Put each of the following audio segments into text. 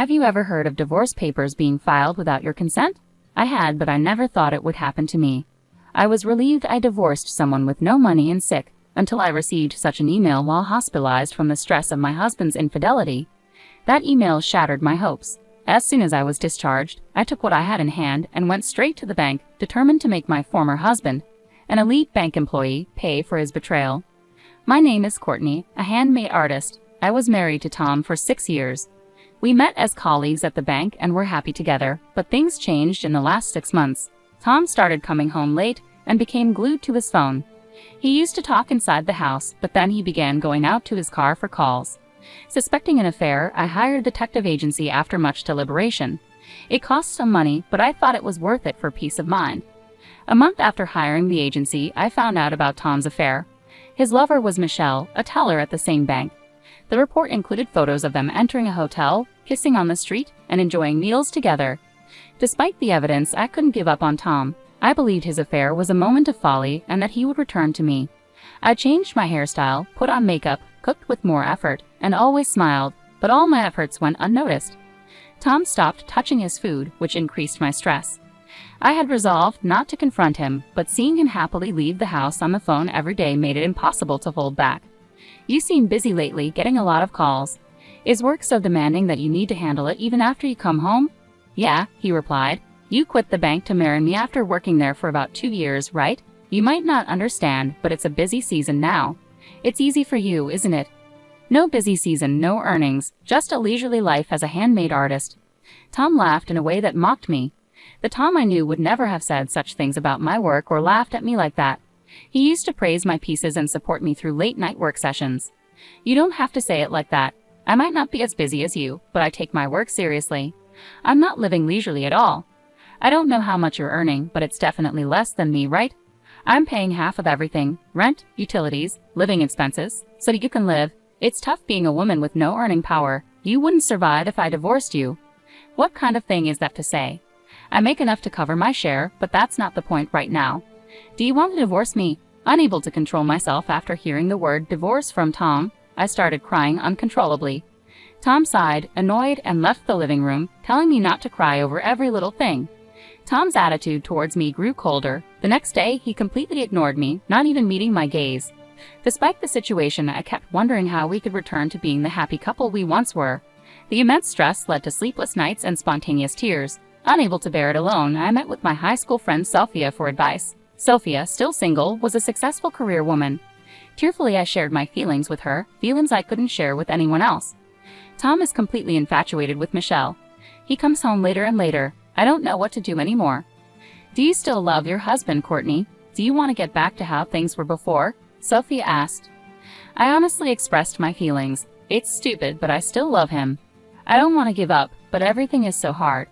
Have you ever heard of divorce papers being filed without your consent? I had, but I never thought it would happen to me. I was relieved I divorced someone with no money and sick, until I received such an email while hospitalized from the stress of my husband's infidelity. That email shattered my hopes. As soon as I was discharged, I took what I had in hand and went straight to the bank, determined to make my former husband, an elite bank employee, pay for his betrayal. My name is Courtney, a handmade artist. I was married to Tom for 6 years. We met as colleagues at the bank and were happy together, but things changed in the last 6 months. Tom started coming home late and became glued to his phone. He used to talk inside the house, but then he began going out to his car for calls. Suspecting an affair, I hired a detective agency after much deliberation. It cost some money, but I thought it was worth it for peace of mind. A month after hiring the agency, I found out about Tom's affair. His lover was Michelle, a teller at the same bank. The report included photos of them entering a hotel, kissing on the street, and enjoying meals together. Despite the evidence, I couldn't give up on Tom. I believed his affair was a moment of folly and that he would return to me. I changed my hairstyle, put on makeup, cooked with more effort, and always smiled, but all my efforts went unnoticed. Tom stopped touching his food, which increased my stress. I had resolved not to confront him, but seeing him happily leave the house on the phone every day made it impossible to hold back. You seem busy lately, getting a lot of calls. Is work so demanding that you need to handle it even after you come home? Yeah, he replied. You quit the bank to marry me after working there for about 2 years, right? You might not understand, but it's a busy season now. It's easy for you, isn't it? No busy season, no earnings, just a leisurely life as a handmade artist. Tom laughed in a way that mocked me. The Tom I knew would never have said such things about my work or laughed at me like that. He used to praise my pieces and support me through late-night work sessions. You don't have to say it like that. I might not be as busy as you, but I take my work seriously. I'm not living leisurely at all. I don't know how much you're earning, but it's definitely less than me, right? I'm paying half of everything, rent, utilities, living expenses, so you can live. It's tough being a woman with no earning power. You wouldn't survive if I divorced you. What kind of thing is that to say? I make enough to cover my share, but that's not the point right now. Do you want to divorce me? Unable to control myself after hearing the word divorce from Tom, I started crying uncontrollably. Tom sighed, annoyed, and left the living room, telling me not to cry over every little thing. Tom's attitude towards me grew colder. The next day, he completely ignored me, not even meeting my gaze. Despite the situation, I kept wondering how we could return to being the happy couple we once were. The immense stress led to sleepless nights and spontaneous tears. Unable to bear it alone, I met with my high school friend Sophia for advice. Sophia, still single, was a successful career woman. Tearfully, I shared my feelings with her, feelings I couldn't share with anyone else. Tom is completely infatuated with Michelle. He comes home later and later. I don't know what to do anymore. Do you still love your husband, Courtney? Do you want to get back to how things were before? Sophia asked. I honestly expressed my feelings. It's stupid, but I still love him. I don't want to give up, but everything is so hard.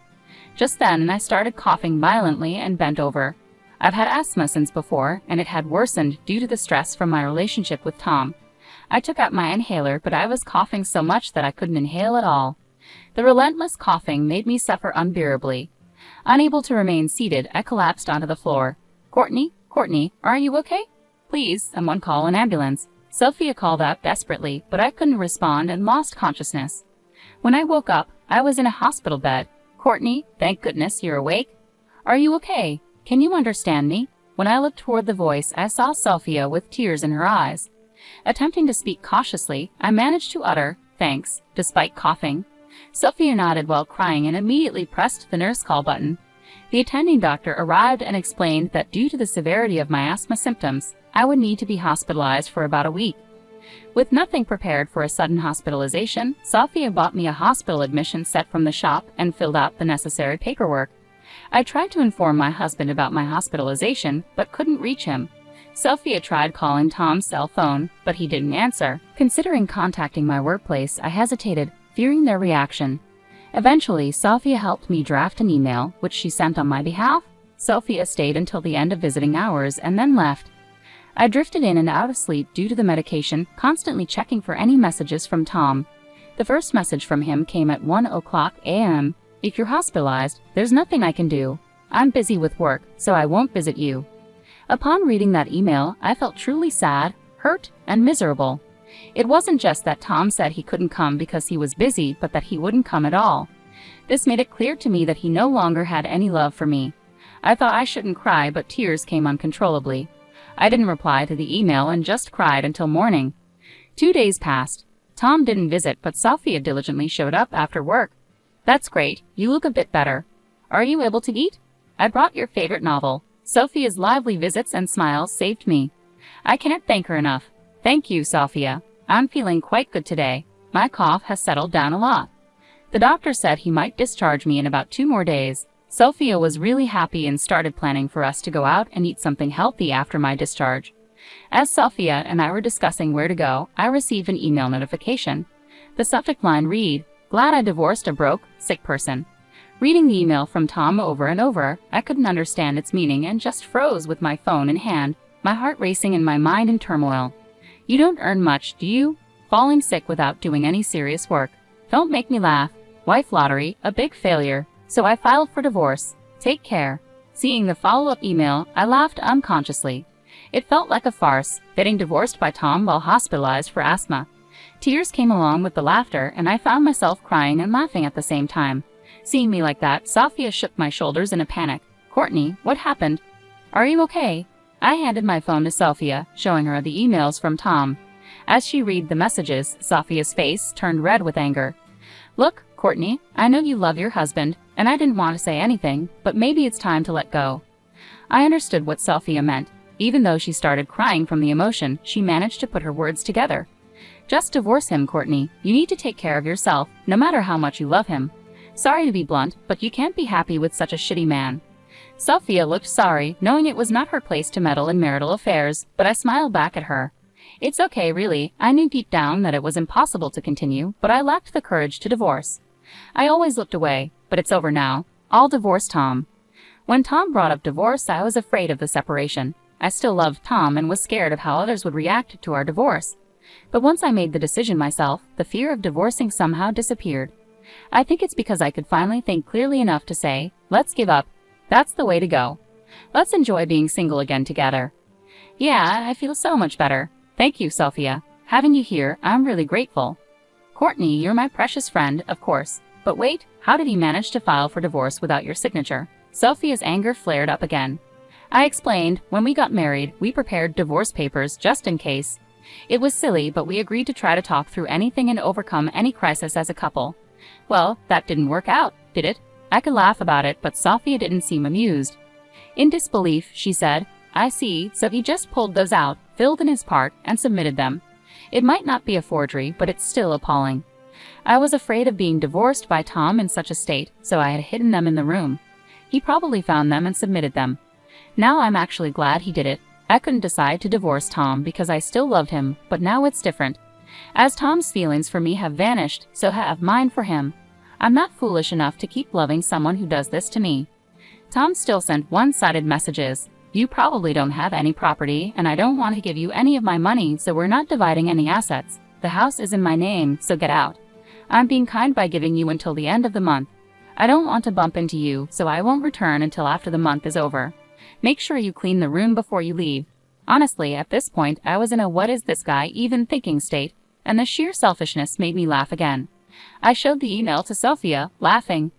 Just then, I started coughing violently and bent over. I've had asthma since before, and it had worsened due to the stress from my relationship with Tom. I took out my inhaler, but I was coughing so much that I couldn't inhale at all. The relentless coughing made me suffer unbearably. Unable to remain seated, I collapsed onto the floor. Courtney, are you okay? Please, someone call an ambulance. Sophia called out desperately, but I couldn't respond and lost consciousness. When I woke up, I was in a hospital bed. Courtney, thank goodness you're awake. Are you okay? Can you understand me? When I looked toward the voice, I saw Sophia with tears in her eyes. Attempting to speak cautiously, I managed to utter, thanks, despite coughing. Sophia nodded while crying and immediately pressed the nurse call button. The attending doctor arrived and explained that due to the severity of my asthma symptoms, I would need to be hospitalized for about a week. With nothing prepared for a sudden hospitalization, Sophia bought me a hospital admission set from the shop and filled out the necessary paperwork. I tried to inform my husband about my hospitalization, but couldn't reach him. Sophia tried calling Tom's cell phone, but he didn't answer. Considering contacting my workplace, I hesitated, fearing their reaction. Eventually, Sophia helped me draft an email, which she sent on my behalf. Sophia stayed until the end of visiting hours and then left. I drifted in and out of sleep due to the medication, constantly checking for any messages from Tom. The first message from him came at 1:00 a.m. If you're hospitalized, there's nothing I can do. I'm busy with work, so I won't visit you. Upon reading that email, I felt truly sad, hurt, and miserable. It wasn't just that Tom said he couldn't come because he was busy, but that he wouldn't come at all. This made it clear to me that he no longer had any love for me. I thought I shouldn't cry, but tears came uncontrollably. I didn't reply to the email and just cried until morning. 2 days passed. Tom didn't visit, but Sophia diligently showed up after work. That's great, you look a bit better. Are you able to eat? I brought your favorite novel. Sophia's lively visits and smiles saved me. I can't thank her enough. Thank you, Sophia. I'm feeling quite good today. My cough has settled down a lot. The doctor said he might discharge me in about 2 more days. Sophia was really happy and started planning for us to go out and eat something healthy after my discharge. As Sophia and I were discussing where to go, I received an email notification. The subject line read, "Glad I divorced a broke, sick person." Reading the email from Tom over and over, I couldn't understand its meaning and just froze with my phone in hand, my heart racing and my mind in turmoil. You don't earn much, do you? Falling sick without doing any serious work. Don't make me laugh. Wife lottery, a big failure. So I filed for divorce. Take care. Seeing the follow-up email, I laughed unconsciously. It felt like a farce, getting divorced by Tom while hospitalized for asthma. Tears came along with the laughter, and I found myself crying and laughing at the same time. Seeing me like that, Sophia shook my shoulders in a panic. "Courtney, what happened? Are you okay?" I handed my phone to Sophia, showing her the emails from Tom. As she read the messages, Sophia's face turned red with anger. "Look, Courtney, I know you love your husband, and I didn't want to say anything, but maybe it's time to let go." I understood what Sophia meant. Even though she started crying from the emotion, she managed to put her words together. "Just divorce him, Courtney. You need to take care of yourself, no matter how much you love him. Sorry to be blunt, but you can't be happy with such a shitty man." Sophia looked sorry, knowing it was not her place to meddle in marital affairs, but I smiled back at her. "It's okay, really. I knew deep down that it was impossible to continue, but I lacked the courage to divorce. I always looked away, but it's over now. I'll divorce Tom." When Tom brought up divorce, I was afraid of the separation. I still loved Tom and was scared of how others would react to our divorce. But once I made the decision myself, the fear of divorcing somehow disappeared. I think it's because I could finally think clearly enough to say, "Let's give up. That's the way to go. Let's enjoy being single again together." Yeah, I feel so much better. Thank you, Sophia. Having you here, I'm really grateful. Courtney, you're my precious friend, of course. But wait, how did he manage to file for divorce without your signature? Sophia's anger flared up again. I explained, when we got married, we prepared divorce papers just in case. It was silly, but we agreed to try to talk through anything and overcome any crisis as a couple. Well, that didn't work out, did it? I could laugh about it, but Sophia didn't seem amused. In disbelief, she said, "I see, so he just pulled those out, filled in his part, and submitted them. It might not be a forgery, but it's still appalling." I was afraid of being divorced by Tom in such a state, so I had hidden them in the room. He probably found them and submitted them. Now I'm actually glad he did it. I couldn't decide to divorce Tom because I still loved him, but now it's different. As Tom's feelings for me have vanished, so have mine for him. I'm not foolish enough to keep loving someone who does this to me. Tom still sent one-sided messages. "You probably don't have any property, and I don't want to give you any of my money, so we're not dividing any assets. The house is in my name, so get out. I'm being kind by giving you until the end of the month. I don't want to bump into you, so I won't return until after the month is over. Make sure you clean the room before you leave." Honestly, at this point, I was in a "what is this guy even thinking" state, and the sheer selfishness made me laugh again. I showed the email to Sophia, laughing.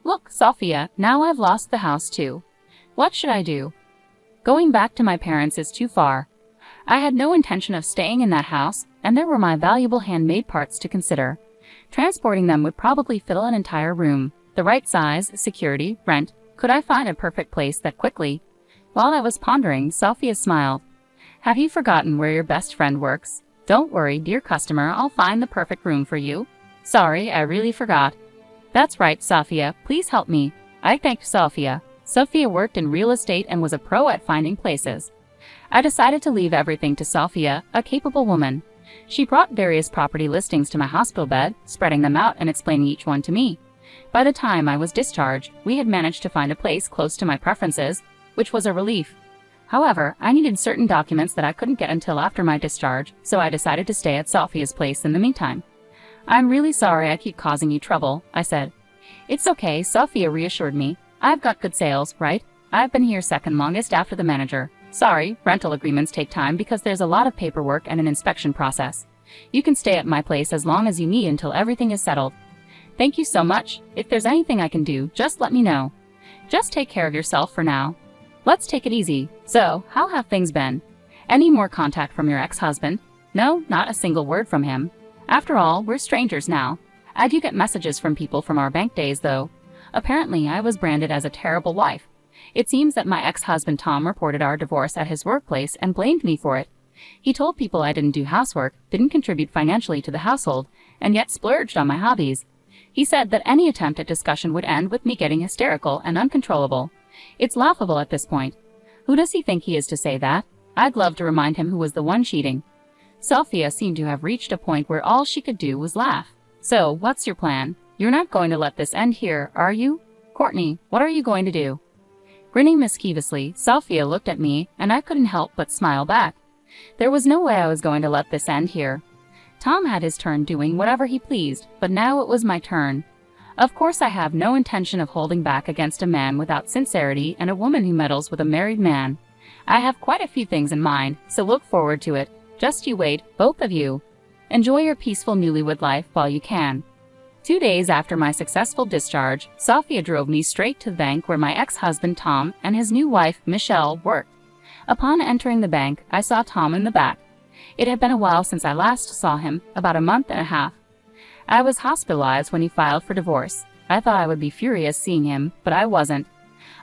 "Look, Sophia, now I've lost the house too. What should I do? Going back to my parents is too far. I had no intention of staying in that house, and there were my valuable handmade parts to consider. Transporting them would probably fill an entire room. The right size, security, rent. Could I find a perfect place that quickly?" While I was pondering, Sophia smiled. "Have you forgotten where your best friend works? Don't worry, dear customer, I'll find the perfect room for you." "Sorry, I really forgot." "That's right, Sophia, please help me." I thanked Sophia. Sophia worked in real estate and was a pro at finding places. I decided to leave everything to Sophia, a capable woman. She brought various property listings to my hospital bed, spreading them out and explaining each one to me. By the time I was discharged, we had managed to find a place close to my preferences, which was a relief. However, I needed certain documents that I couldn't get until after my discharge, so I decided to stay at Sophia's place in the meantime. "I'm really sorry I keep causing you trouble," I said. "It's okay," Sophia reassured me. "I've got good sales, right? I've been here second longest after the manager. Sorry, rental agreements take time because there's a lot of paperwork and an inspection process. You can stay at my place as long as you need until everything is settled." Thank you so much. If there's anything I can do, just let me know. Just take care of yourself for now. Let's take it easy. So, how have things been? Any more contact from your ex-husband? No, not a single word from him. After all, we're strangers now. I do get messages from people from our bank days, though. Apparently, I was branded as a terrible wife. It seems that my ex-husband Tom reported our divorce at his workplace and blamed me for it. He told people I didn't do housework, didn't contribute financially to the household, and yet splurged on my hobbies. He said that any attempt at discussion would end with me getting hysterical and uncontrollable. It's laughable at this point. Who does he think he is to say that? I'd love to remind him who was the one cheating. Sophia seemed to have reached a point where all she could do was laugh. So, what's your plan? You're not going to let this end here, are you? Courtney, what are you going to do? Grinning mischievously, Sophia looked at me, and I couldn't help but smile back. There was no way I was going to let this end here. Tom had his turn doing whatever he pleased, but now it was my turn. Of course I have no intention of holding back against a man without sincerity and a woman who meddles with a married man. I have quite a few things in mind, so look forward to it. Just you wait, both of you. Enjoy your peaceful newlywed life while you can. 2 days after my successful discharge, Sophia drove me straight to the bank where my ex-husband Tom and his new wife Michelle worked. Upon entering the bank, I saw Tom in the back. It had been a while since I last saw him, about a month and a half. I was hospitalized when he filed for divorce. I thought I would be furious seeing him, but I wasn't.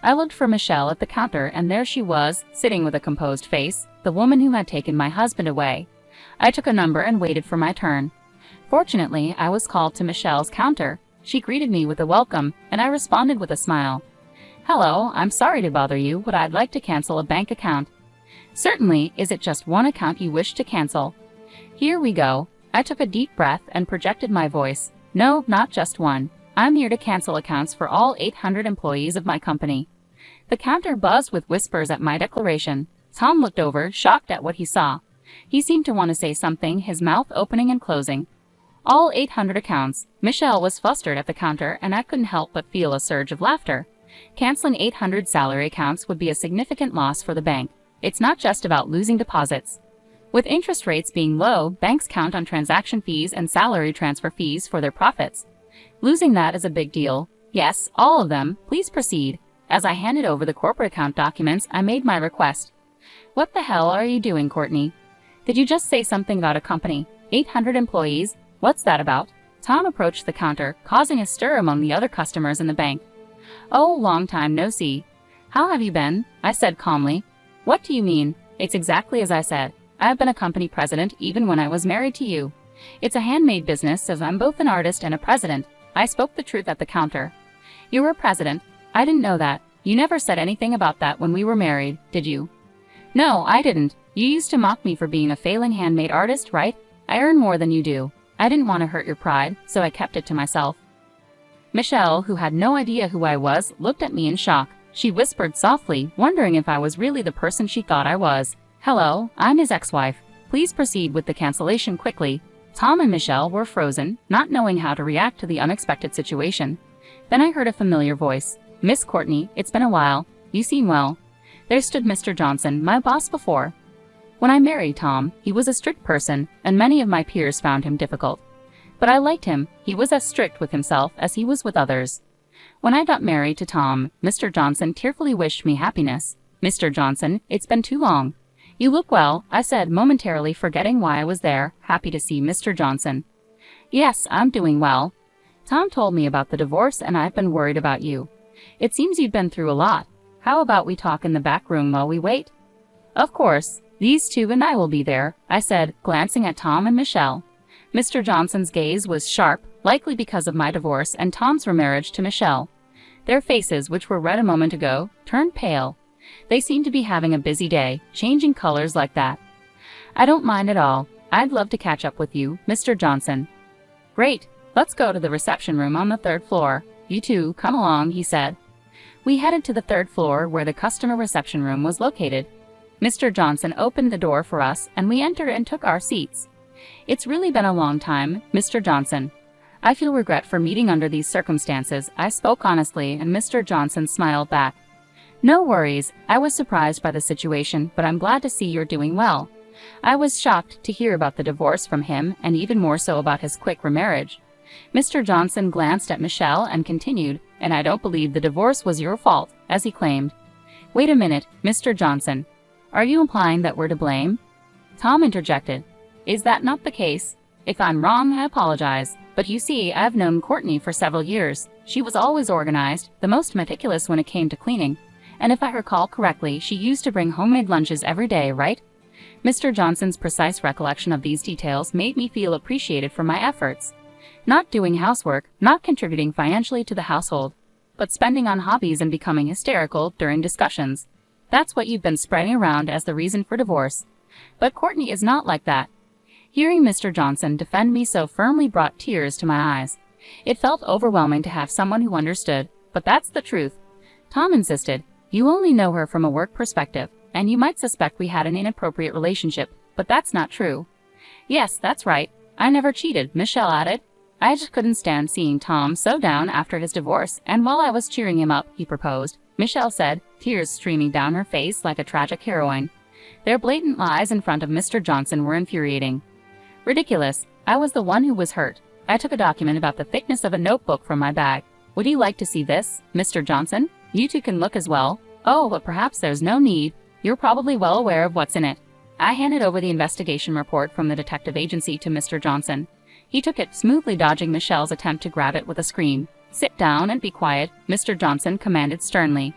I looked for Michelle at the counter, and there she was, sitting with a composed face, the woman who had taken my husband away. I took a number and waited for my turn. Fortunately, I was called to Michelle's counter. She greeted me with a welcome, and I responded with a smile. Hello, I'm sorry to bother you, but I'd like to cancel a bank account. Certainly, is it just one account you wish to cancel? Here we go. I took a deep breath and projected my voice. No, not just one. I'm here to cancel accounts for all 800 employees of my company. The counter buzzed with whispers at my declaration. Tom looked over, shocked at what he saw. He seemed to want to say something, his mouth opening and closing. All 800 accounts. Michelle was flustered at the counter, and I couldn't help but feel a surge of laughter. Canceling 800 salary accounts would be a significant loss for the bank. It's not just about losing deposits. With interest rates being low, banks count on transaction fees and salary transfer fees for their profits. Losing that is a big deal. Yes, all of them. Please proceed. As I handed over the corporate account documents, I made my request. What the hell are you doing, Courtney? Did you just say something about a company? 800 employees? What's that about? Tom approached the counter, causing a stir among the other customers in the bank. Oh, long time no see. How have you been? I said calmly. What do you mean? It's exactly as I said. I've been a company president even when I was married to you. It's a handmade business, as I'm both an artist and a president. I spoke the truth at the counter. You were president? I didn't know that. You never said anything about that when we were married, did you? No, I didn't. You used to mock me for being a failing handmade artist, right? I earn more than you do. I didn't want to hurt your pride, so I kept it to myself. Michelle, who had no idea who I was, looked at me in shock. She whispered softly, wondering if I was really the person she thought I was. Hello, I'm his ex-wife. Please proceed with the cancellation quickly. Tom and Michelle were frozen, not knowing how to react to the unexpected situation. Then I heard a familiar voice. Miss Courtney, it's been a while. You seem well. There stood Mr. Johnson, my boss before. When I married Tom, he was a strict person, and many of my peers found him difficult. But I liked him. He was as strict with himself as he was with others. When I got married to Tom, Mr. Johnson tearfully wished me happiness. Mr. Johnson, it's been too long. You look well, I said, momentarily forgetting why I was there, happy to see Mr. Johnson. Yes, I'm doing well. Tom told me about the divorce, and I've been worried about you. It seems you've been through a lot. How about we talk in the back room while we wait? Of course. These two and I will be there, I said, glancing at Tom and Michelle. Mr. Johnson's gaze was sharp, likely because of my divorce and Tom's remarriage to Michelle. Their faces, which were red a moment ago, turned pale. They seemed to be having a busy day, changing colors like that. I don't mind at all. I'd love to catch up with you, Mr. Johnson. Great. Let's go to the reception room on the 3rd floor. You two, come along, he said. We headed to the 3rd floor where the customer reception room was located. Mr. Johnson opened the door for us, and we entered and took our seats. It's really been a long time, Mr. Johnson. I feel regret for meeting under these circumstances. I spoke honestly, and Mr. Johnson smiled back. No worries. I was surprised by the situation, but I'm glad to see you're doing well. I was shocked to hear about the divorce from him, and even more so about his quick remarriage. Mr. Johnson glanced at Michelle and continued, "And I don't believe the divorce was your fault, as he claimed." "Wait a minute, Mr. Johnson. Are you implying that we're to blame?" Tom interjected. "Is that not the case? If I'm wrong, I apologize. But you see, I've known Courtney for several years. She was always organized, the most meticulous when it came to cleaning. And if I recall correctly, she used to bring homemade lunches every day, right?" Mr. Johnson's precise recollection of these details made me feel appreciated for my efforts. Not doing housework, not contributing financially to the household, but spending on hobbies and becoming hysterical during discussions. That's what you've been spreading around as the reason for divorce. But Courtney is not like that. Hearing Mr. Johnson defend me so firmly brought tears to my eyes. It felt overwhelming to have someone who understood, but that's the truth. Tom insisted, "You only know her from a work perspective, and you might suspect we had an inappropriate relationship, but that's not true." "Yes, that's right. I never cheated," Michelle added. I just couldn't stand seeing Tom so down after his divorce, and while I was cheering him up, he proposed. Michelle said, tears streaming down her face like a tragic heroine. Their blatant lies in front of Mr. Johnson were infuriating. Ridiculous. I was the one who was hurt. I took a document about the thickness of a notebook from my bag. "Would you like to see this, Mr. Johnson? You two can look as well." "Oh, but perhaps there's no need. You're probably well aware of what's in it." I handed over the investigation report from the detective agency to Mr. Johnson. He took it, smoothly dodging Michelle's attempt to grab it with a scream. "Sit down and be quiet," Mr. Johnson commanded sternly.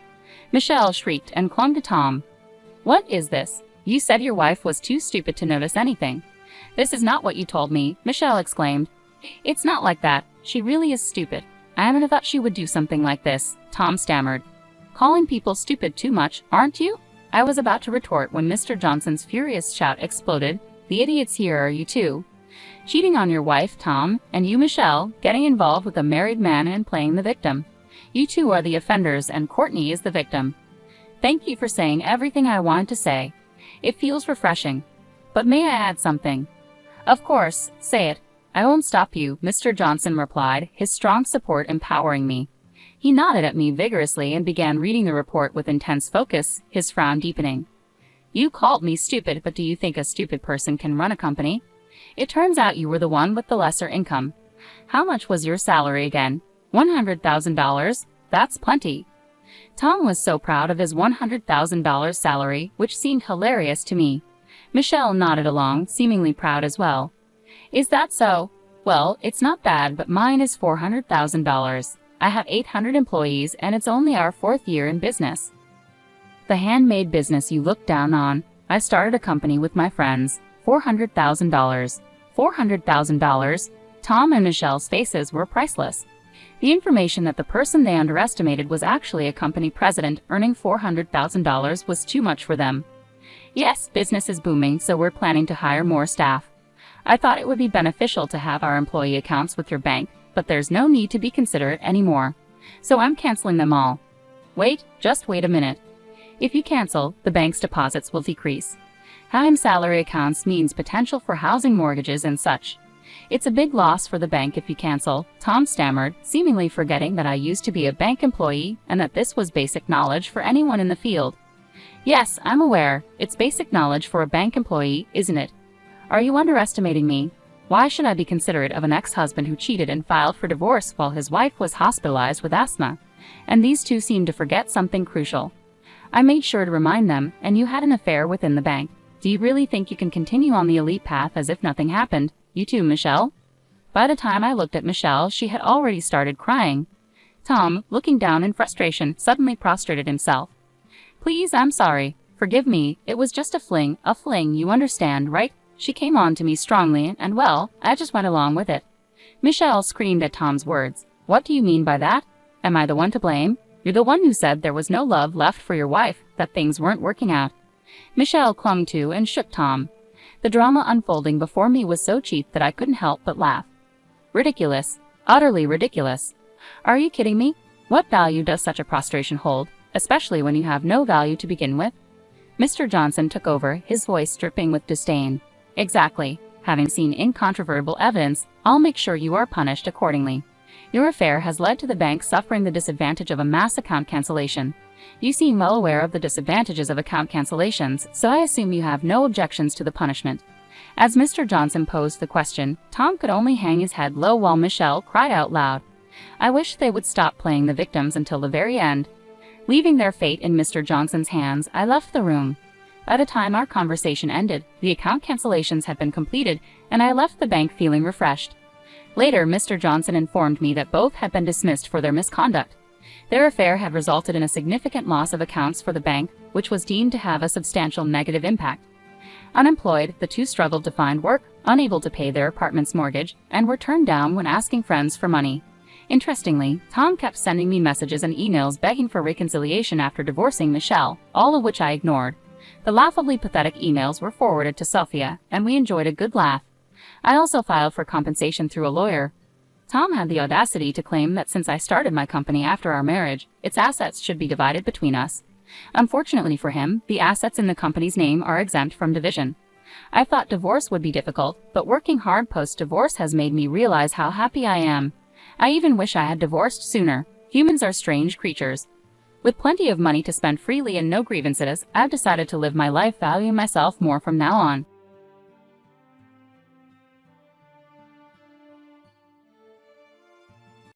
Michelle shrieked and clung to Tom. "What is this? You said your wife was too stupid to notice anything." "This is not what you told me," Michelle exclaimed. "It's not like that. She really is stupid. I never thought she would do something like this," Tom stammered. "Calling people stupid too much, aren't you?" I was about to retort when Mr. Johnson's furious shout exploded. "The idiots here are you two. Cheating on your wife, Tom, and you, Michelle, getting involved with a married man and playing the victim. You two are the offenders and Courtney is the victim." "Thank you for saying everything I wanted to say. It feels refreshing. But may I add something?" "Of course, say it. I won't stop you," Mr. Johnson replied, his strong support empowering me. He nodded at me vigorously and began reading the report with intense focus, his frown deepening. "You called me stupid, but do you think a stupid person can run a company? It turns out you were the one with the lesser income. How much was your salary again?" $100,000. That's plenty." Tom was so proud of his $100,000 salary, which seemed hilarious to me. Michelle nodded along, seemingly proud as well. "Is that so? Well, it's not bad, but mine is $400,000. I have 800 employees, and it's only our 4th year in business." "The handmade business you look down on. I started a company with my friends. $400,000. $400,000. Tom and Michelle's faces were priceless. The information that the person they underestimated was actually a company president earning $400,000 was too much for them. "Yes, business is booming, so we're planning to hire more staff. I thought it would be beneficial to have our employee accounts with your bank, but there's no need to be considerate anymore. So I'm canceling them all." "Wait, just wait a minute. If you cancel, the bank's deposits will decrease. Having salary accounts means potential for housing mortgages and such. It's a big loss for the bank if you cancel," Tom stammered, seemingly forgetting that I used to be a bank employee and that this was basic knowledge for anyone in the field. "Yes, I'm aware. It's basic knowledge for a bank employee, isn't it? Are you underestimating me? Why should I be considerate of an ex-husband who cheated and filed for divorce while his wife was hospitalized with asthma? And these two seem to forget something crucial. I made sure to remind them, and you had an affair within the bank. Do you really think you can continue on the elite path as if nothing happened? You too, Michelle?" By the time I looked at Michelle, she had already started crying. Tom, looking down in frustration, suddenly prostrated himself. "Please, I'm sorry. Forgive me. It was just a fling, you understand, right? She came on to me strongly, and well, I just went along with it." Michelle screamed at Tom's words. "What do you mean by that? Am I the one to blame? You're the one who said there was no love left for your wife, that things weren't working out." Michelle clung to and shook Tom. The drama unfolding before me was so cheap that I couldn't help but laugh. Ridiculous. Utterly ridiculous. Are you kidding me? What value does such a prostration hold, especially when you have no value to begin with? Mr. Johnson took over, his voice dripping with disdain. "Exactly. Having seen incontrovertible evidence, I'll make sure you are punished accordingly. Your affair has led to the bank suffering the disadvantage of a mass account cancellation. You seem well aware of the disadvantages of account cancellations, so I assume you have no objections to the punishment. As Mr. Johnson posed the question, Tom could only hang his head low while Michelle cried out loud. I wish they would stop playing the victims until the very end. Leaving their fate in Mr. Johnson's hands, I left the room. By the time our conversation ended, the account cancellations had been completed, and I left the bank feeling refreshed. Later, Mr. Johnson informed me that both had been dismissed for their misconduct. Their affair had resulted in a significant loss of accounts for the bank, which was deemed to have a substantial negative impact. Unemployed, the two struggled to find work, unable to pay their apartment's mortgage, and were turned down when asking friends for money. Interestingly, Tom kept sending me messages and emails begging for reconciliation after divorcing Michelle, all of which I ignored. The laughably pathetic emails were forwarded to Sophia, and we enjoyed a good laugh. I also filed for compensation through a lawyer. Tom had the audacity to claim that since I started my company after our marriage, its assets should be divided between us. Unfortunately for him, the assets in the company's name are exempt from division. I thought divorce would be difficult, but working hard post-divorce has made me realize how happy I am. I even wish I had divorced sooner. Humans are strange creatures. With plenty of money to spend freely and no grievances, I've decided to live my life valuing myself more from now on.